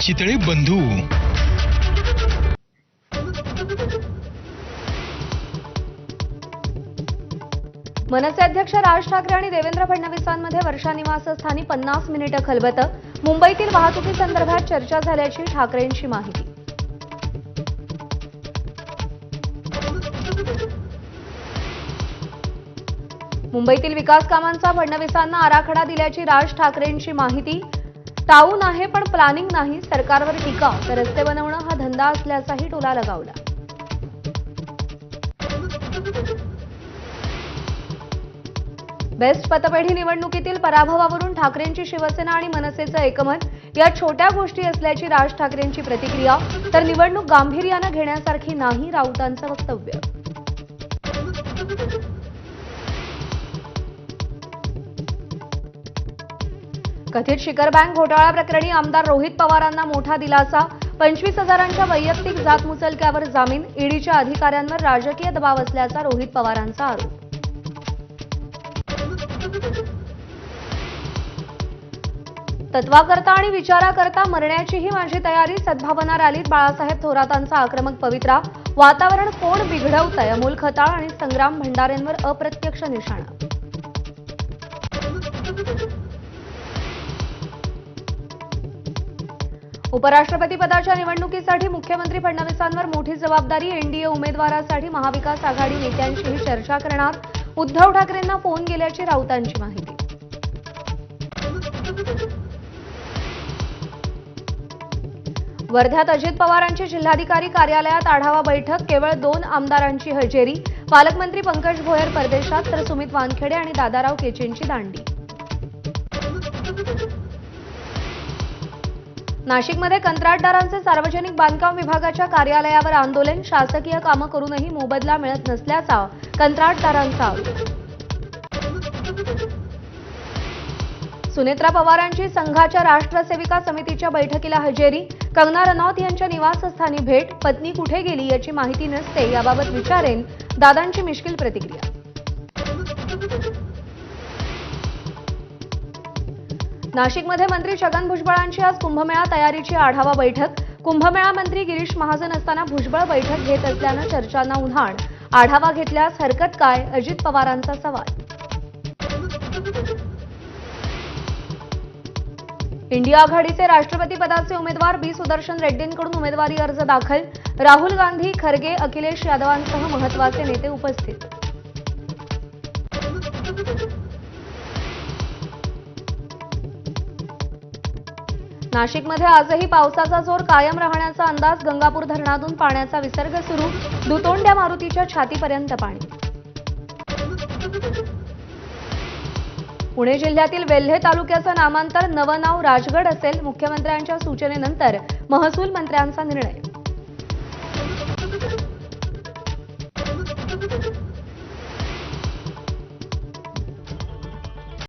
चितळे बंधू. मनसे अध्यक्ष राज ठाकरे आणि देवेंद्र फडणवीसांमध्ये वर्षा निवासस्थानी 50 मिनिटं खलबतं. मुंबईतील वाहतुकीसंदर्भात चर्चा झाल्याची ठाकरेंची माहिती. मुंबईतील विकास कामांचा फडणवीसांना आराखडा दिल्याची राज ठाकरेंची माहिती. टाऊन आहे पण प्लॅनिंग नाही, सरकारवर टीका तर रस्ते बनवणं हा धंदा असल्याचाही टोला लगावला. बेस्ट पतपेढी निवडणुकीतील पराभवावरून ठाकरेंची शिवसेना आणि मनसेचं एकमत. या छोट्या गोष्टी असल्याची राज ठाकरेंची प्रतिक्रिया, तर निवडणूक गांभीर्यानं घेण्यासारखी नाही, राऊतांचं वक्तव्य. कथित शिखर बँक घोटाळा प्रकरणी आमदार रोहित पवारांना मोठा दिलासा. 25,000च्या वैयक्तिक जात मुचलक्यावर जामीन. ईडीच्या अधिकाऱ्यांवर राजकीय दबाव असल्याचा रोहित पवारांचा आरोप. तत्वाकरता आणि विचाराकरता मरण्याचीही माझी तयारी. सद्भावना रॅलीत बाळासाहेब थोरातांचा आक्रमक पवित्रा. वातावरण कोण बिघडवतंय? अमोल खताळ आणि संग्राम भंडारेंवर अप्रत्यक्ष निशाणा. उपराष्ट्रपती पदाच्या निवडणुकीसाठी मुख्यमंत्री फडणवीसांवर मोठी जबाबदारी. एनडीए उमेदवारासाठी महाविकास आघाडी नेत्यांशीही चर्चा करणार. उद्धव ठाकरेंना फोन गेल्याची राऊतांची माहिती. वर्ध्यात अजित पवारांची जिल्हाधिकारी कार्यालयात आढावा बैठक. केवळ 2 आमदारांची हजेरी. पालकमंत्री पंकज भोयर परदेशात, तर सुमित वानखेडे आणि दादाराव केचेंची दांडी. नाशिकमध्ये कंत्राटदारांचे सार्वजनिक बांधकाम विभागाच्या कार्यालयावर आंदोलन. शासकीय कामं करूनही मोबदला मिळत नसल्याचा कंत्राटदारांचा आरोप. सुनेत्रा पवारांची संघाच्या राष्ट्रसेविका समितीच्या बैठकीला हजेरी. कंगना रनौत यांच्या निवासस्थानी भेट. पत्नी कुठे गेली याची माहिती नसते, याबाबत विचारेन, दादांची मिश्किल प्रतिक्रिया. नाशिकमध्ये मंत्री छगन भुजबळांची आज कुंभमेळा तयारीची आढावा बैठक. कुंभमेळा मंत्री गिरीश महाजन असताना भुजबळ बैठक घेत असल्यानं चर्चांना उधाण. आढावा घेतल्यास हरकत काय? अजित पवारांचा सवाल. इंडिया आघाडीचे राष्ट्रपती पदाचे उमेदवार बी सुदर्शन रेड्डींकडून उमेदवारी अर्ज दाखल. राहुल गांधी, खरगे, अखिलेश यादवांसह महत्त्वाचे नेते उपस्थित. नाशिकमध्ये आजही पावसाचा जोर कायम राहण्याचा अंदाज. गंगापूर धरणातून पाण्याचा विसर्ग सुरू. दुतोंड्या मारुतीच्या छातीपर्यंत पाणी. पुणे जिल्ह्यातील वेल्हे तालुक्याचं नामांतर, नवं नाव राजगड असेल. मुख्यमंत्र्यांच्या सूचनेनंतर महसूल मंत्र्यांचा निर्णय.